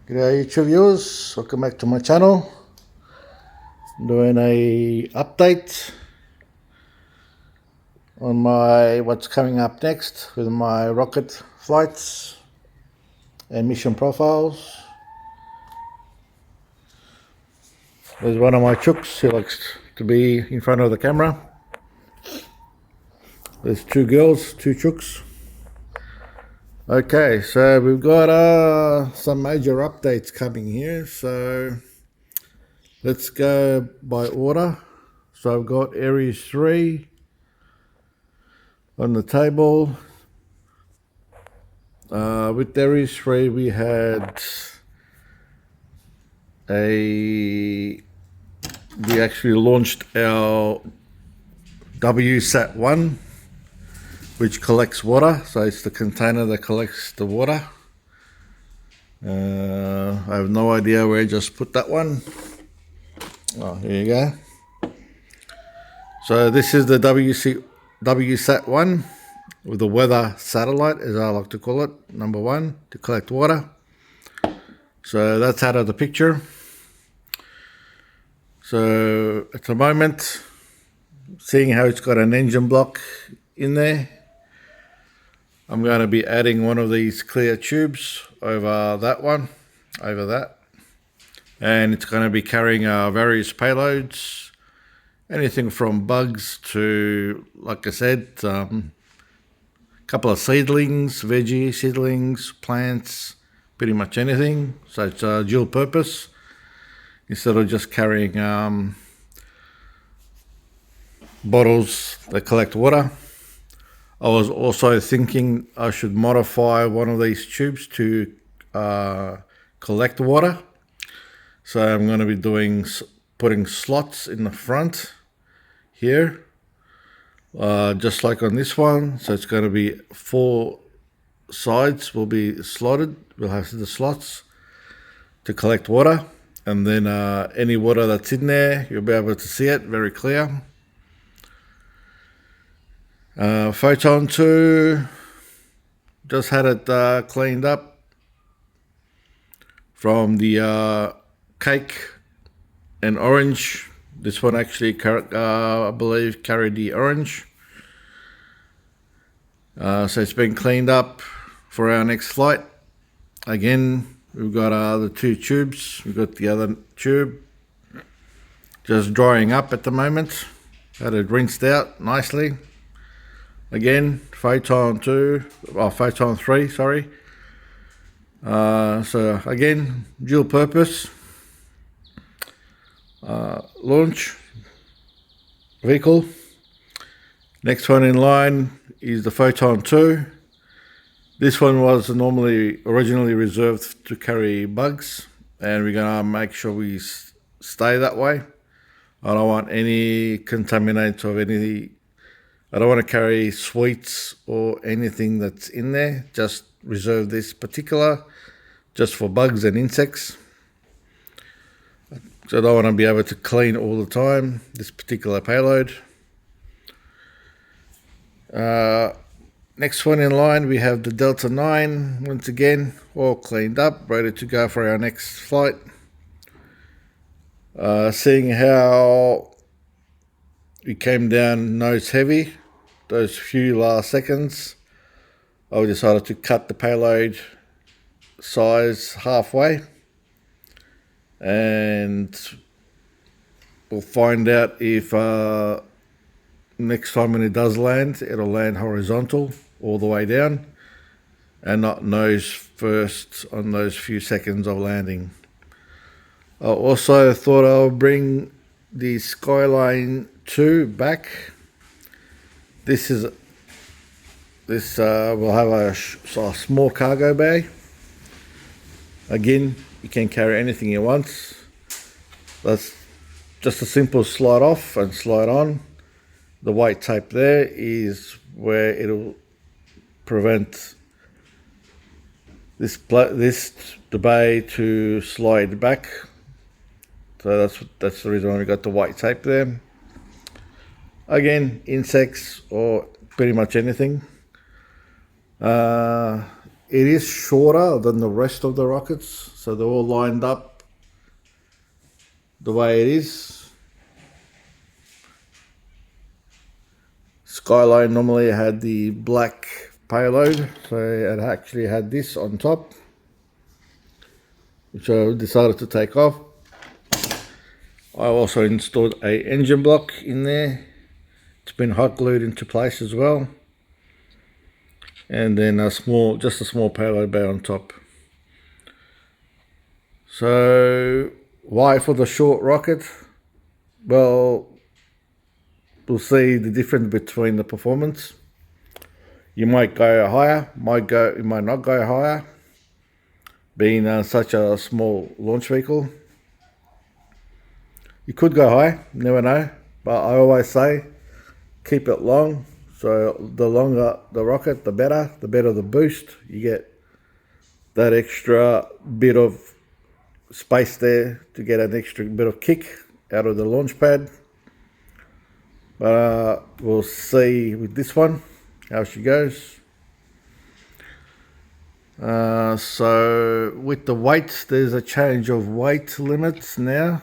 G'day YouTube viewers, welcome back to my channel. Doing a update on my what's coming up next with my rocket flights and mission profiles. There's one of my chooks who likes to be in front of the camera. There's two girls, two chooks. Okay, so we've got some major updates coming here, so let's go by order. So I've got Aries 3 on the table. With Aries 3 we actually launched our WSAT-1, which collects water. So it's the container that collects the water. I have no idea where I just put that one. Oh, here you go. So this is the WSAT-1 with the weather satellite, as I like to call it, number 1, to collect water. So that's out of the picture. So at the moment, seeing how it's got an engine block in there, I'm going to be adding one of these clear tubes over that one, over that. And it's going to be carrying various payloads, anything from bugs to, like I said, a couple of seedlings, veggie seedlings, plants, pretty much anything. So it's dual purpose, instead of just carrying bottles that collect water. I was also thinking I should modify one of these tubes to collect water. So I'm going to be putting slots in the front here, just like on this one. So it's going to be 4 sides will be slotted. We'll have the slots to collect water, and then any water that's in there, you'll be able to see it very clear. Photon 2, just had it cleaned up from the cake and orange. This one actually, I believe, carried the orange. So it's been cleaned up for our next flight. Again, we've got the 2 tubes. We've got the other tube just drying up at the moment. Had it rinsed out nicely. Again, Photon 3, sorry. So again, dual purpose. Launch vehicle. Next one in line is the Photon 2. This one was originally reserved to carry bugs, and we're gonna make sure we stay that way. I don't want any contaminants of any. I don't want to carry sweets or anything that's in there. Just reserve this particular just for bugs and insects. So I don't want to be able to clean all the time this particular payload. Next one in line, we have the Delta 9, once again, all cleaned up, ready to go for our next flight. Seeing how we came down nose heavy, those few last seconds, I decided to cut the payload size halfway, and we'll find out if next time when it does land, it'll land horizontal all the way down and not nose first on those few seconds of landing. I also thought I'll bring the Skyline 2 back. This will have a small cargo bay. Again, you can carry anything you want. That's just a simple slide off and slide on. The white tape there is where it'll prevent the bay to slide back. So that's the reason why we got the white tape there. Again, insects or pretty much anything. it is shorter than the rest of the rockets, so they're all lined up the way it is. Skyline normally had the black payload, so it actually had this on top, which I decided to take off. I also installed a engine block in there. It's been hot glued into place as well. And then just a small payload bay on top. So why for the short rocket? Well, we'll see the difference between the performance. You might go higher, you might not go higher, being such a small launch vehicle. You could go high, never know, but I always say keep it long. So the longer the rocket, the better the boost. You get that extra bit of space there to get an extra bit of kick out of the launch pad. But we'll see with this one how she goes. So with the weight, there's a change of weight limits now.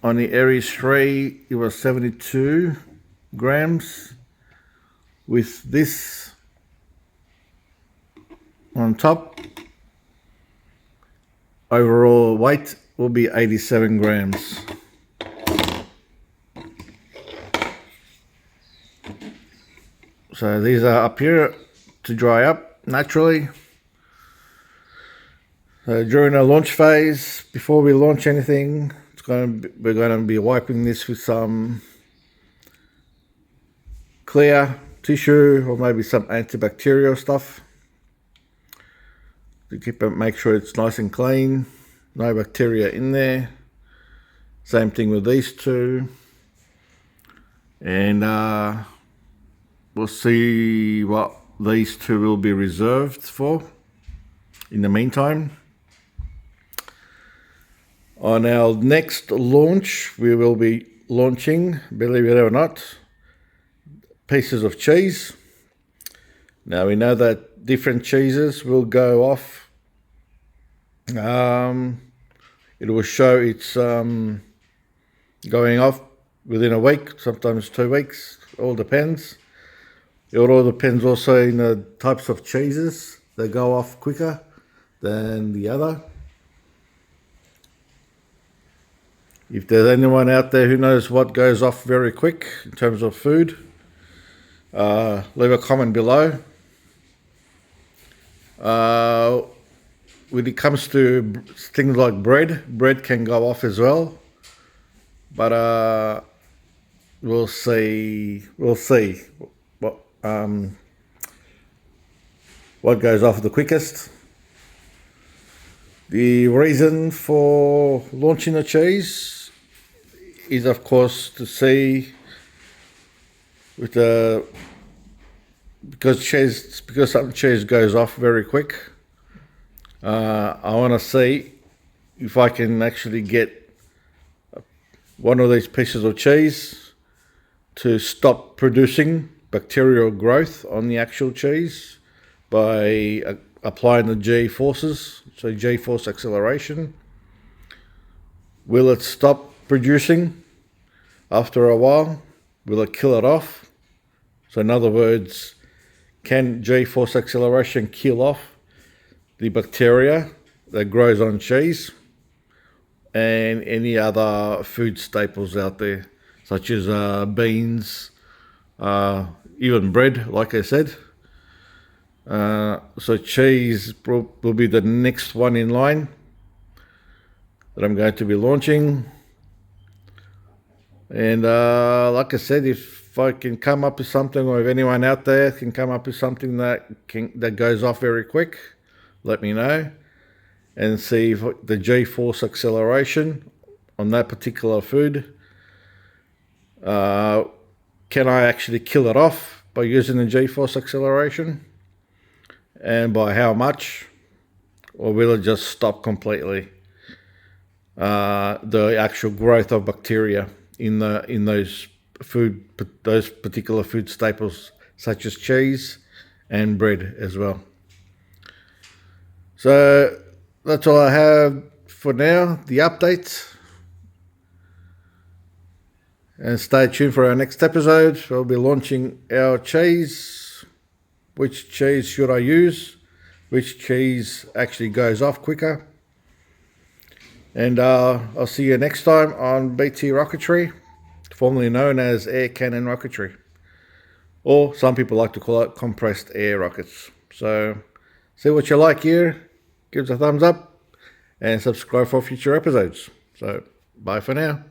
On the Aries 3, it was 72 grams. With this on top, overall weight will be 87 grams. So these are up here to dry up naturally. So during our launch phase, before we launch anything, we're going to be wiping this with some clear tissue or maybe some antibacterial stuff to make sure it's nice and clean, no bacteria in there. Same thing with these two, and we'll see what these two will be reserved for in the meantime. On our next launch, we will be launching, believe it or not, pieces of cheese. Now we know that different cheeses will go off. It will show it's going off within a week, sometimes 2 weeks, all depends. It all depends also in the types of cheeses that go off quicker than the other. If there's anyone out there who knows what goes off very quick in terms of food, leave a comment below. When it comes to things like bread can go off as well. But we'll see what goes off the quickest. The reason for launching a cheese is, of course, to see because some cheese goes off very quick. I want to see if I can actually get one of these pieces of cheese to stop producing bacterial growth on the actual cheese by applying the G forces, so G force acceleration. Will it stop producing after a while? Will it kill it off? So in other words, can G force acceleration kill off the bacteria that grows on cheese and any other food staples out there, such as beans, even bread, like I said. So cheese will be the next one in line that I'm going to be launching. And like I said, if I can come up with something, or if anyone out there can come up with something that goes off very quick, let me know, and see if the G-force acceleration on that particular food, can I actually kill it off by using the G-force acceleration, and by how much, or will it just stop completely the actual growth of bacteria in those particular food staples, such as cheese and bread as well. So that's all I have for now, the updates. And stay tuned for our next episode. We'll be launching our cheese. Which cheese should I use? Which cheese actually goes off quicker? And I'll see you next time on BT Rocketry, formerly known as Air Cannon Rocketry. Or some people like to call it compressed air rockets. So see what you like here. Give us a thumbs up and subscribe for future episodes. So bye for now.